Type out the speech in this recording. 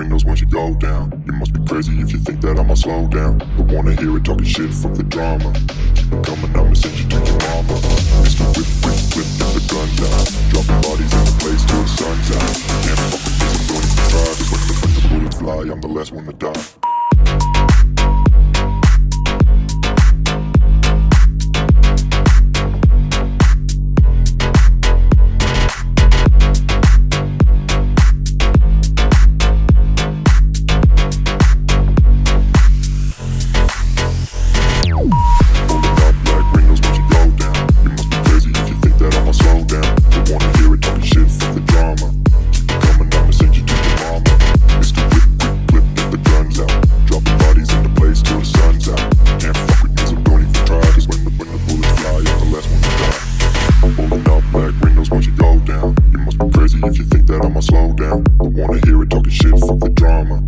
windows once you go down. You must be crazy if you think that I'ma slow down. Don't wanna hear it talking shit, fuck the drama. Keep it coming, I'ma send you to your mama. Mr. Whip, whip, whip, get the guns out. Dropping bodies in the place till the sun's out. Can't fuck with this, I'm going to try. Cause when the bullets fly, I'm the last one to die. If you think that I'ma slow down, don't wanna hear it talking shit, fuck the drama.